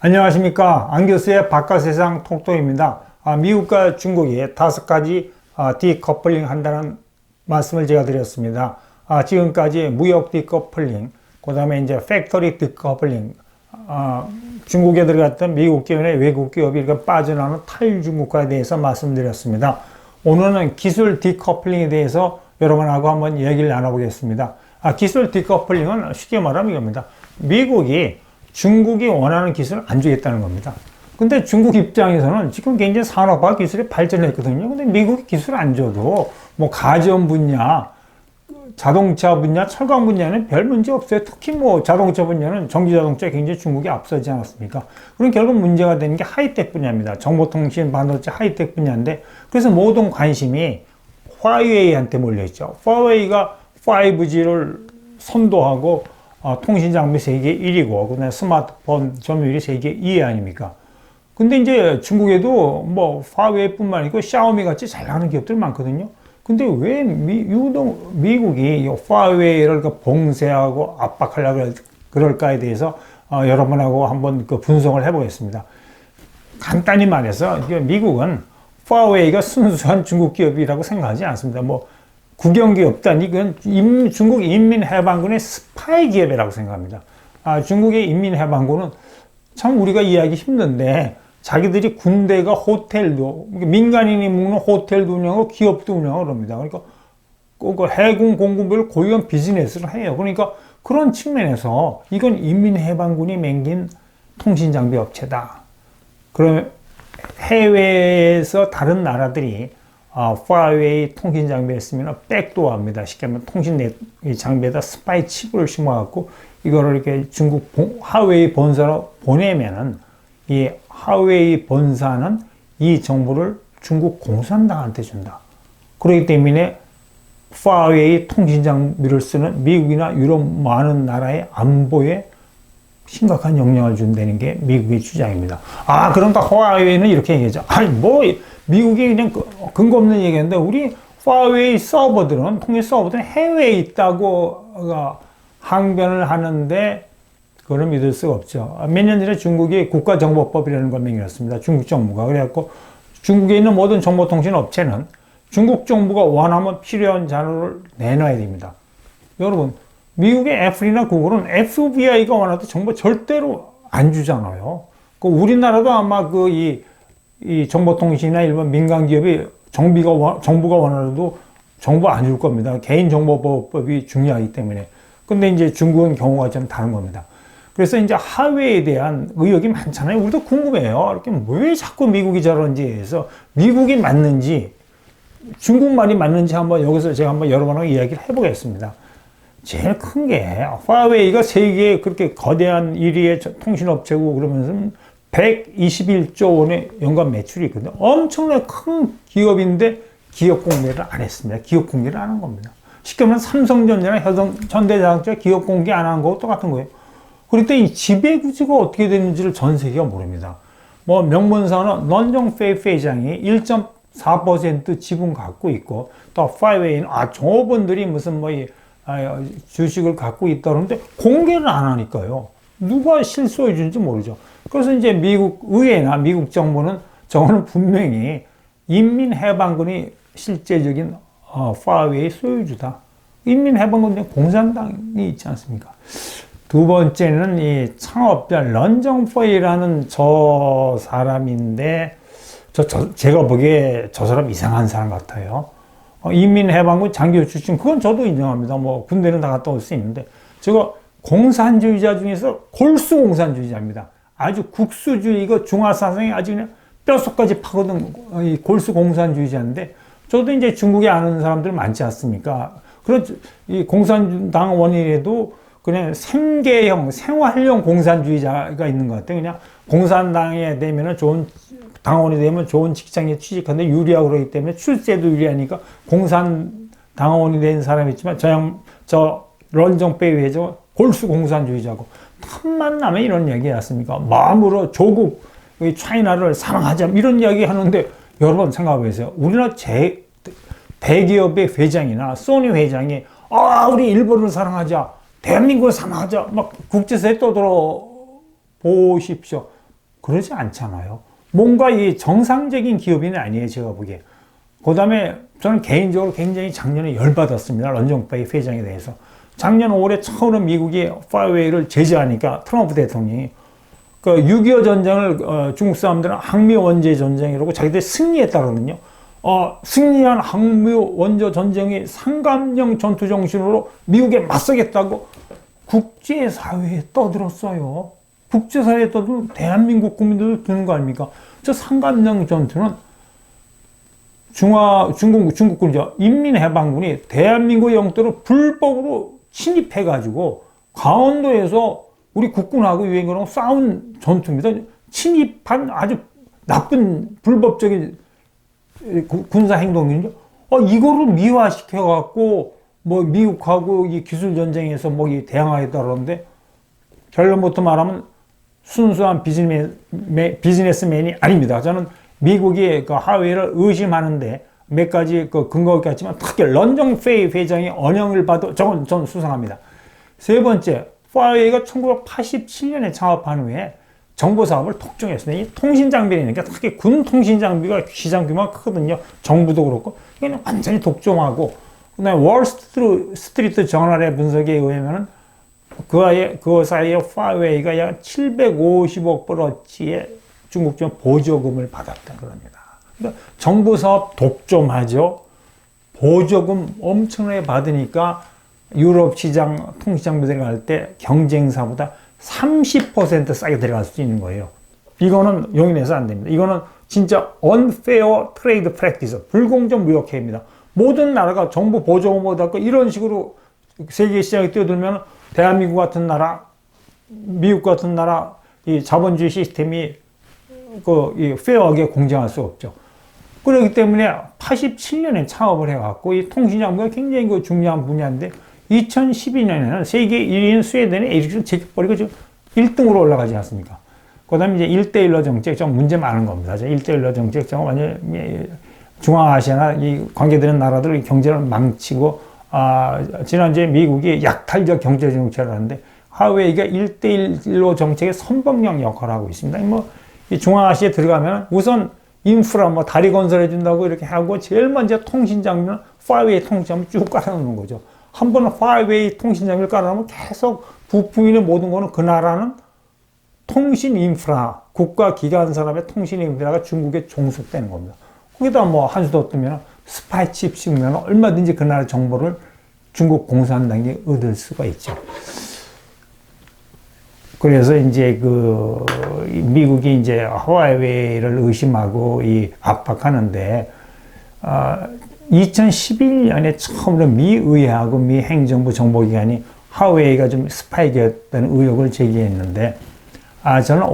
안녕하십니까. 안교수의 바깥세상 톡톡입니다. 미국과 중국이 5가지 디커플링 한다는 말씀을 제가 드렸습니다. 지금까지 무역 디커플링, 그 다음에 이제 팩토리 디커플링, 중국에 들어갔던 미국 기업의 외국 기업이 이렇게 빠져나오는 탈중국화에 대해서 말씀드렸습니다. 오늘은 기술 디커플링에 대해서 여러분하고 한번 얘기를 나눠보겠습니다. 기술 디커플링은 쉽게 말하면 이겁니다. 미국이 중국이 원하는 기술을 안 주겠다는 겁니다. 근데 중국 입장에서는 지금 굉장히 산업화 기술이 발전했거든요. 근데 미국이 기술을 안 줘도 뭐 가전 분야, 자동차 분야, 철강 분야는 별 문제 없어요. 특히 뭐 자동차 분야는 전기 자동차에 굉장히 중국이 앞서지 않았습니까? 그럼 결국 문제가 되는 게 하이텍 분야입니다. 정보통신, 반도체 하이텍 분야인데, 그래서 모든 관심이 화웨이한테 몰려있죠. 화웨이가 5G를 선도하고 통신 장비 세계 1위고, 그 다음에 스마트폰 점유율이 세계 2위 아닙니까? 근데 이제 중국에도 뭐 화웨이뿐만 아니고 샤오미 같이 잘 나가는 기업들 많거든요. 근데 왜 유독 미국이 화웨이를 봉쇄하고 압박하려고 그럴까에 대해서 여러분하고 한번 분석을 해보겠습니다. 간단히 말해서 미국은 화웨이가 순수한 중국 기업이라고 생각하지 않습니다. 뭐 국영기업단, 이건 중국 인민해방군의 스파이 기업이라고 생각합니다. 중국의 인민해방군은 참 우리가 이해하기 힘든데, 자기들이 군대가 호텔도, 민간인이 묵는 호텔도 운영하고 기업도 운영하고 그럽니다. 그러니까 그 해군, 공군별 고유한 비즈니스를 해요. 그러니까 그런 측면에서 이건 인민해방군이 맹긴 통신장비 업체다. 그러면 해외에서 다른 나라들이 화웨이 통신 장비를 쓰면 백도어합니다. 쉽게 말하면 통신 장비에다 스파이 칩을 심어갖고 이거를 이렇게 중국 화웨이 본사로 보내면은 이 화웨이 본사는 이 정보를 중국 공산당한테 준다. 그렇기 때문에 화웨이 통신 장비를 쓰는 미국이나 유럽 많은 나라의 안보에 심각한 영향을 준다는 게 미국의 주장입니다. 그러니까 화웨이는 이렇게 얘기하죠. 미국이 그냥 근거 없는 얘기인데, 우리 화웨이 서버들은, 통신 서버들은 해외에 있다고 항변을 하는데, 그걸 믿을 수가 없죠. 몇 년 전에 중국이 국가정보법이라는 걸 만들었습니다. 중국 정부가. 그래갖고 중국에 있는 모든 정보통신 업체는 중국 정부가 원하면 필요한 자료를 내놔야 됩니다. 여러분, 미국의 애플이나 구글은 FBI가 원하도 정보 절대로 안 주잖아요. 우리나라도 아마 이 정보통신이나 일반 민간 기업이 정부가 원하도 정보 안 줄 겁니다. 개인정보보호법이 중요하기 때문에. 근데 이제 중국은 경우가 좀 다른 겁니다. 그래서 이제 화웨이에 대한 의혹이 많잖아요. 우리도 궁금해요. 이렇게 왜 자꾸 미국이 저런지에 대해서, 미국이 맞는지, 중국 말이 맞는지 여기서 제가 한번 여러분하고 이야기를 해보겠습니다. 제일 큰 게, 화웨이가 세계에 그렇게 거대한 1위의 통신업체고 그러면서 121조 원의 연간 매출이 있거든요. 엄청나게 큰 기업인데 기업 공개를 안 했습니다. 기업 공개를 안 한 겁니다. 쉽게 말하면 삼성전자나 현대자동차 기업 공개 안 한 거하고 똑같은 거예요. 그런데 이 지배구조가 어떻게 되는지를 전 세계가 모릅니다. 뭐 명문사는 런정페이 회장이 1.4% 지분 갖고 있고, 또 화웨이는 저분들이 무슨 주식을 갖고 있다 그러는데 공개를 안 하니까요. 누가 실소해 주는지 모르죠. 그래서 이제 미국 의회나 미국 정부는 저거는 분명히 인민해방군이 실제적인 화웨이 소유주다. 인민해방군은 공산당이 있지 않습니까? 두 번째는 이 창업자 런정페이라는 저 사람인데, 제가 보기에 저 사람 이상한 사람 같아요. 인민해방군 장교 출신, 그건 저도 인정합니다. 뭐 군대는 다 갔다 올 수 있는데, 저거 공산주의자 중에서 골수 공산주의자입니다. 아주 국수주의, 중화사상이 아주 그냥 뼛속까지 파고든 이 골수 공산주의자인데, 저도 이제 중국에 아는 사람들 많지 않습니까? 그런 이 공산당원이라도 그냥 생계형, 생활형 공산주의자가 있는 것 같아요. 그냥 공산당에 되면은 좋은 당원이 되면 좋은 직장에 취직하는데 유리하고 그러기 때문에 출세도 유리하니까 공산당원이 된 사람이 있지만 저 런정페이 회장 골수 공산주의자고, 탐만 나면 이런 얘기 했습니까? 마음으로 조국 차이나를 사랑하자 이런 이야기 하는데, 여러분 생각해 보세요. 우리나라 대기업의 회장이나 소니 회장이 우리 일본을 사랑하자 대한민국을 삼아하자, 막 국제사회에 떠들어 보십시오. 그러지 않잖아요. 뭔가 이 정상적인 기업인은 아니에요, 제가 보기에. 그 다음에 저는 개인적으로 굉장히 작년에 열받았습니다. 런정파이 회장에 대해서. 작년 5월에 처음으로 미국이 파웨이를 제재하니까 트럼프 대통령이 그 6.25 전쟁을 중국 사람들은 항미 원제 전쟁이라고 자기들이 승리했다 그러거든요. 승리한 항미 원조 전쟁의 상감령 전투 정신으로 미국에 맞서겠다고 국제사회에 떠들었어요. 국제사회에 떠들면 대한민국 국민들도 드는 거 아닙니까? 저 상감령 전투는 중국군이죠. 인민해방군이 대한민국 영토를 불법으로 침입해가지고 강원도에서 우리 국군하고 유엔군하고 싸운 전투입니다. 침입한 아주 나쁜 불법적인 군사 행동이죠. 이거를 미화시켜갖고 뭐 미국하고 이 기술 전쟁에서 뭐 대항하겠다 그러는데 결론부터 말하면 순수한 비즈니스맨이 아닙니다. 저는 미국이 그 하웨이를 의심하는데 몇 가지 그 근거가 있지만 특히 런정페이 회장의 언행을 봐도 저는 수상합니다. 세 번째, 파웨이가 1987년에 창업한 후에 정보 사업을 독점했습니다. 이 통신 장비라니까 특히 군 통신 장비가 시장 규모가 크거든요. 정부도 그렇고 이건 완전히 독점하고 그다음에 월스트리트 저널의 분석에 의하면은 그 사이에 파웨이가 약 750억 불어치의 중국전 보조금을 받았다 그럽니다. 그러니까 정부 사업 독점하죠. 보조금 엄청나게 받으니까 유럽 시장 통신장비 들어갈 때 경쟁사보다 30% 싸게 들어갈 수 있는 거예요. 이거는 용인해서 안 됩니다. 이거는 진짜 unfair trade practice, 불공정 무역행위입니다. 모든 나라가 정부 보조금을 받고 이런 식으로 세계 시장에 뛰어들면 대한민국 같은 나라, 미국 같은 나라 이 자본주의 시스템이 이 페어하게 공정할 수 없죠. 그렇기 때문에 87년에 창업을 해갖고 이 통신장비가 굉장히 중요한 분야인데 2012년에는 세계 1위인 스웨덴의 에리크슨 제껴버리고 지금 1등으로 올라가지 않습니까? 그 다음에 이제 1대1로 정책, 좀 문제 많은 겁니다. 1대1로 정책, 좀 완전 중앙아시아나 이 관계되는 나라들 경제를 망치고, 지난주에 미국이 약탈적 경제 정책을 하는데, 하웨이가 1대1로 정책의 선봉령 역할을 하고 있습니다. 이 중앙아시아에 들어가면 우선 인프라, 다리 건설해준다고 이렇게 하고, 제일 먼저 통신장비는 파웨이 통신장비 쭉 깔아놓는 거죠. 한 번은 파웨이 통신장비를 깔아놓으면 계속 부품이나 모든 거는 그 나라는 통신 인프라, 국가 기관 산업의 통신 인프라가 중국에 종속되는 겁니다. 거기다 한수 더 뜨면 스파이 칩 씌우면 얼마든지 그 나라 정보를 중국 공산당이 얻을 수가 있죠. 그래서 이제 미국이 이제 하웨이를 의심하고 압박하는데, 2011년에 처음으로 미 의회하고 미 행정부 정보기관이 하웨이가 좀 스파이였다는 의혹을 제기했는데, 저는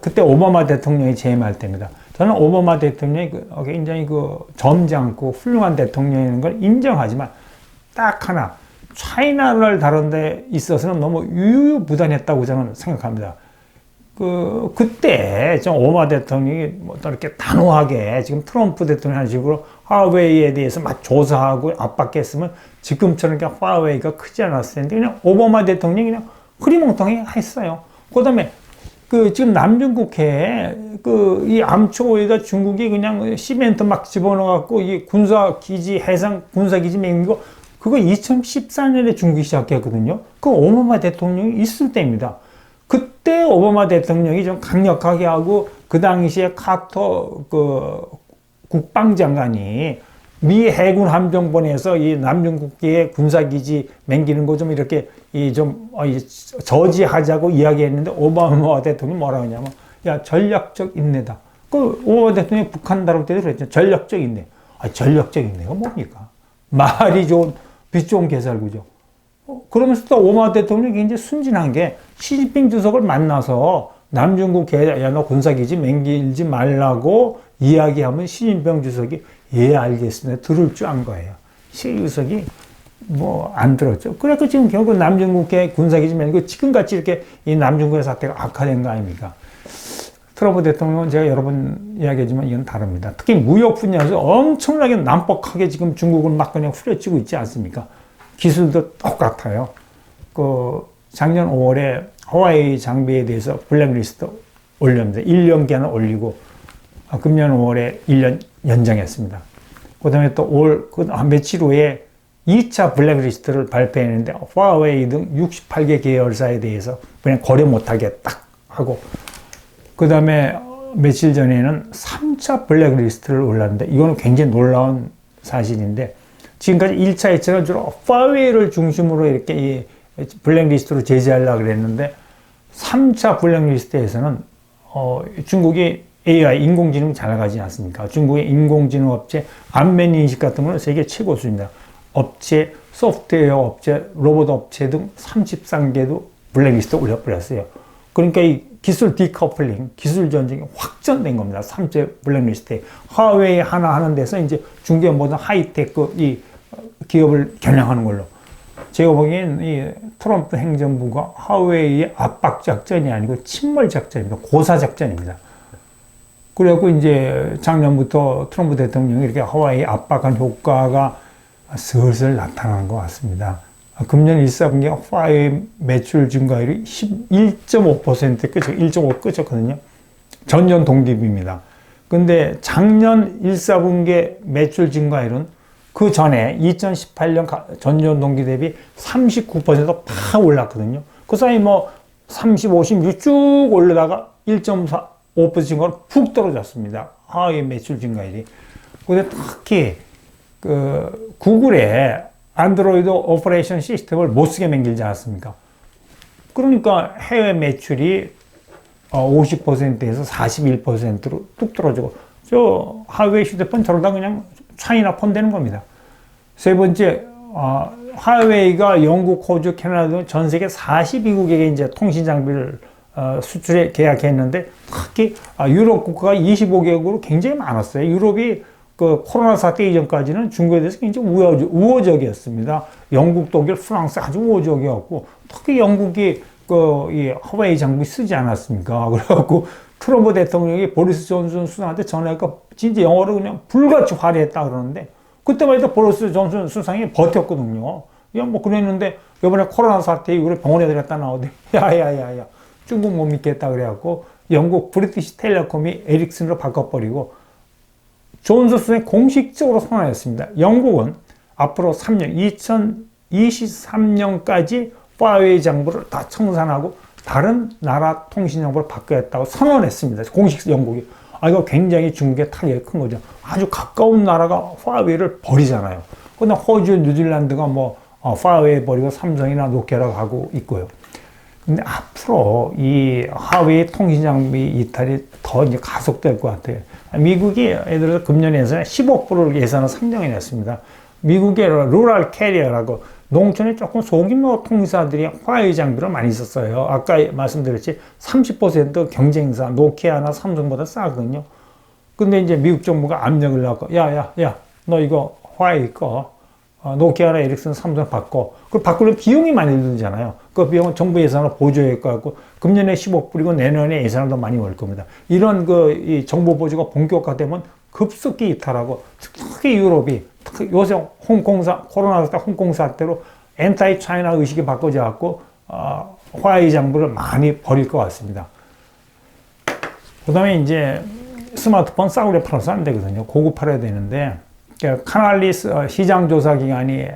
그때 오바마 대통령이 재임할 때입니다. 저는 오바마 대통령이 굉장히 점잖고 훌륭한 대통령인 걸 인정하지만 딱 하나, 차이나를 다룬 데 있어서는 너무 유유부단했다고 저는 생각합니다. 그때 좀 오바마 대통령이 또 이렇게 단호하게 지금 트럼프 대통령 한 식으로 하웨이에 대해서 막 조사하고 압박했으면 지금처럼 하웨이가 크지 않았을 텐데 그냥 오바마 대통령이 그냥 흐리멍텅이 했어요. 그 다음에 지금 남중국해에 이 암초에다 중국이 그냥 시멘트 막 집어넣어갖고 이 군사기지, 해상 군사기지 맹기고 그거 2014년에 중국이 시작했거든요. 그 오바마 대통령이 있을 때입니다. 그때 오바마 대통령이 좀 강력하게 하고 그 당시에 카터 국방장관이 미 해군 함정본에서 이 남중국해의 군사기지 맹기는 거 좀 이렇게 저지하자고 이야기했는데 오바마 대통령이 뭐라고 했냐면 전략적 인내다. 오바마 대통령이 북한 다룰 때도 그랬죠. 전략적 인내. 전략적 인내가 뭡니까? 말이 좋은 빛 좋은 개살구죠. 그러면서 또 오바마 대통령이 굉장히 순진한 게 시진핑 주석을 만나서 남중국해에 너 군사기지 맹기지 말라고 이야기하면 시진핑 주석이 알겠습니다. 들을 줄 안 거예요. 시 주석이 안 들었죠. 그래서 지금 결국 남중국해 군사기지 맹기고 지금같이 이렇게 이 남중국해 사태가 악화된 거 아닙니까? 트럼프 대통령은 제가 여러 번 이야기하지만 이건 다릅니다. 특히 무역 분야에서 엄청나게 난폭하게 지금 중국을 막 그냥 후려치고 있지 않습니까? 기술도 똑같아요. 작년 5월에 화웨이 장비에 대해서 블랙리스트 올렸는데 1년기한을 올리고 금년 5월에 1년 연장했습니다. 그 다음에 또 며칠 후에 2차 블랙리스트를 발표했는데 화웨이 등 68개 계열사에 대해서 그냥 거래 못하게 딱 하고, 그 다음에 며칠 전에는 3차 블랙리스트를 올랐는데 이거는 굉장히 놀라운 사실인데, 지금까지 1차, 2차는 주로 화웨이를 중심으로 이렇게 이 블랙리스트로 제재하려고 그랬는데 3차 블랙리스트에서는 중국이 AI, 인공지능 잘 나가지 않습니까? 중국의 인공지능 업체, 안면 인식 같은 거는 세계 최고 수입니다. 업체, 소프트웨어 업체, 로봇 업체 등 33개도 블랙리스트 올려버렸어요. 그러니까 이 기술 디커플링, 기술 전쟁이 확전된 겁니다. 3차 블랙리스트에. 화웨이 하나 하는 데서 이제 중개 모든 하이테크 이 기업을 겨냥하는 걸로. 제가 보기엔 이 트럼프 행정부가 화웨이의 압박 작전이 아니고 침몰 작전입니다. 고사 작전입니다. 그래갖고 이제 작년부터 트럼프 대통령이 이렇게 화웨이 압박한 효과가 슬슬 나타나는 것 같습니다. 금년 1사분기 화웨이 매출 증가율이 11.5% 1.5 끝이었거든요. 전년 동기비입니다. 근데 작년 1사분기 매출 증가율은 그 전에 2018년 전년 동기 대비 39%팍 올랐거든요. 그 사이 뭐 30, 50, 쭉 올라다가 1.5% 증가로 푹 떨어졌습니다. 화웨이 매출 증가율이. 근데 특히 구글의 안드로이드 오퍼레이션 시스템을 못 쓰게 맹길지 않았습니까? 그러니까 해외 매출이 50%에서 41%로 뚝 떨어지고, 저 화웨이 휴대폰 저러다 그냥 차이나 폰되는 겁니다. 세 번째, 화웨이가 영국, 호주, 캐나다 등 전 세계 42국에게 이제 통신 장비를 수출에 계약했는데, 특히 유럽 국가가 25개국으로 굉장히 많았어요. 유럽이 그 코로나 사태 이전까지는 중국에 대해서 굉장히 우호적이었습니다. 영국, 독일, 프랑스 아주 우호적이었고, 특히 영국이 이 화웨이 장비 쓰지 않았습니까? 그래갖고 트럼프 대통령이 보리스 존슨 수상한테 전화해서 진짜 영어로 그냥 불같이 화려했다 그러는데, 그때만 해도 보리스 존슨 수상이 버텼거든요. 그냥 뭐 그랬는데, 이번에 코로나 사태 이후로 병원에 들어갔다 나오더니, 야야야야, 중국 못 믿겠다 그래갖고, 영국 브리티시 텔레콤이 에릭슨으로 바꿔버리고, 존슨 수상이 공식적으로 선언했습니다. 영국은 앞으로 3년, 2023년까지 화웨이 장비를 다 청산하고 다른 나라 통신 정보를 바꾸겠다고 선언했습니다. 공식 영국이. 이거 굉장히 중국의 타격이 큰 거죠. 아주 가까운 나라가 화웨이를 버리잖아요. 근데 호주, 뉴질랜드가 뭐 화웨이 버리고 삼성이나 노키아라고 하고 있고요. 근데 앞으로 이 화웨이 통신 장비 이탈이 더 이제 가속될 것 같아요. 미국이 예를 들어서 금년 예산에 15%를 예산을 상정해 냈습니다. 미국의 루럴 캐리어라고 농촌에 조금 소규모 통신사들이 화웨이 장비를 많이 썼어요. 아까 말씀드렸지 30% 경쟁사 노키아나 삼성보다 싸거든요. 근데 이제 미국 정부가 압력을 넣고 야야야 너 이거 화웨이 거 노키아나 에릭슨 삼성 바꿔. 그걸 바꾸려면 비용이 많이 들잖아요. 그 비용은 정부 예산을 보조할 것 같고, 금년에 10억 불이고 내년에 예산을 더 많이 올 겁니다. 이런 이 정부 보조가 본격화되면 급속히 이탈하고, 특히 유럽이, 특히 요새 코로나 사태, 홍콩 사태로 엔타이 차이나 의식이 바꿔져 갖고, 화웨이 장비를 많이 버릴 것 같습니다. 그 다음에 이제 스마트폰 싸구려 팔아서 안 되거든요. 고급 팔아야 되는데, 카날리스 시장조사기관이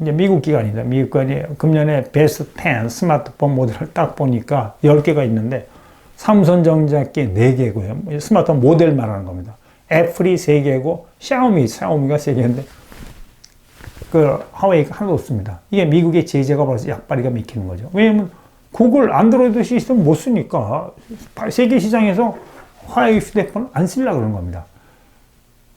이제 미국 기관입니다. 미국 기관이 금년에 베스트 10 스마트폰 모델을 딱 보니까 10개가 있는데 삼성전자께 4개고요. 스마트폰 모델 말하는 겁니다. 애플이 3개고 샤오미가 3개인데 그 화웨이가 하나도 없습니다. 이게 미국의 제재가 벌써 약발이가 맥히는 거죠. 왜냐면 구글 안드로이드 시스템 못 쓰니까 세계 시장에서 화웨이 휴대폰 안 쓰려고 그러는 겁니다.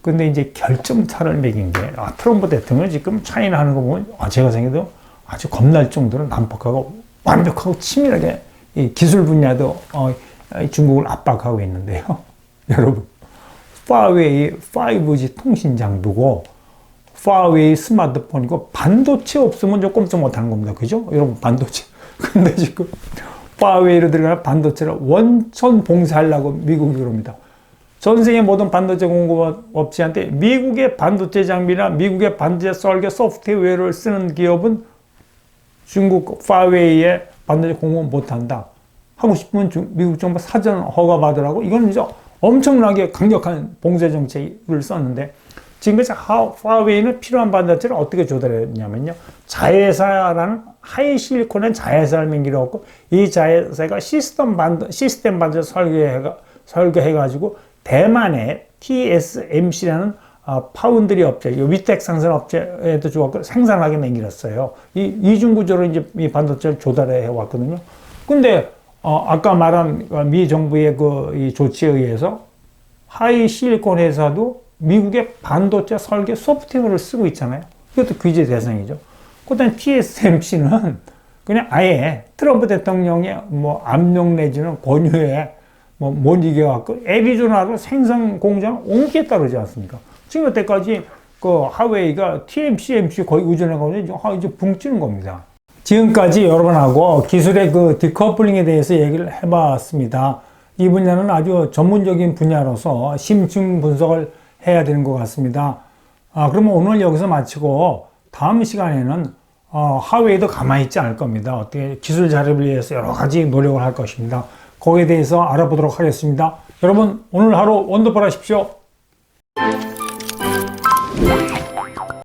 근데 이제 결정타를 매긴 게, 트럼프 대통령이 지금 차이나 하는 거 보면, 제가 생각해도 아주 겁날 정도로 난폭하고 완벽하고 치밀하게 이 기술 분야도 중국을 압박하고 있는데요. 여러분, 화웨이 5G 통신 장비고, 화웨이 스마트폰이고, 반도체 없으면 좀 꼼짝 못하는 겁니다. 그죠? 여러분, 반도체. 근데 지금 화웨이로 들어가는 반도체를 원천 봉쇄하려고 미국이 그럽니다. 전 세계 모든 반도체 공급업체한테 미국의 반도체 장비나 미국의 반도체 설계 소프트웨어를 쓰는 기업은 중국 파웨이에 반도체 공급 못한다. 하고 싶으면 미국 정부 사전 허가 받으라고. 이건 이제 엄청나게 강력한 봉쇄 정책을 썼는데, 지금까지 파웨이는 필요한 반도체를 어떻게 조달했냐면요. 자회사라는 하이실리콘의 자회사를 맹기로 했고, 이 자회사가 시스템 반도체 설계해가지고 대만의 TSMC라는 파운드리 업체, 위택 상선 업체에도 주었고 생산하게 맹기렸어요. 이중 구조로 이제 이 반도체를 조달해 왔거든요. 근데 아까 말한 미 정부의 이 조치에 의해서 하이실리콘 회사도 미국의 반도체 설계 소프트웨어를 쓰고 있잖아요. 이것도 규제 대상이죠. 그다음 TSMC는 그냥 아예 트럼프 대통령의 압력 내지는 권유에 못 이겨갖고 애리조나로 생산 공장을 옮기겠다고 그러지 않습니까? 지금 여태까지 그 하웨이가 TSMC 거의 의존해가지고 이제 붕치는 겁니다. 지금까지 여러분하고 기술의 그 디커플링에 대해서 얘기를 해봤습니다. 이 분야는 아주 전문적인 분야로서 심층 분석을 해야 되는 것 같습니다. 그러면 오늘 여기서 마치고 다음 시간에는 하웨이도 가만히 있지 않을 겁니다. 어떻게 기술 자립을 위해서 여러 가지 노력을 할 것입니다. 거기에 대해서 알아보도록 하겠습니다. 여러분 오늘 하루 원더풀 하십시오.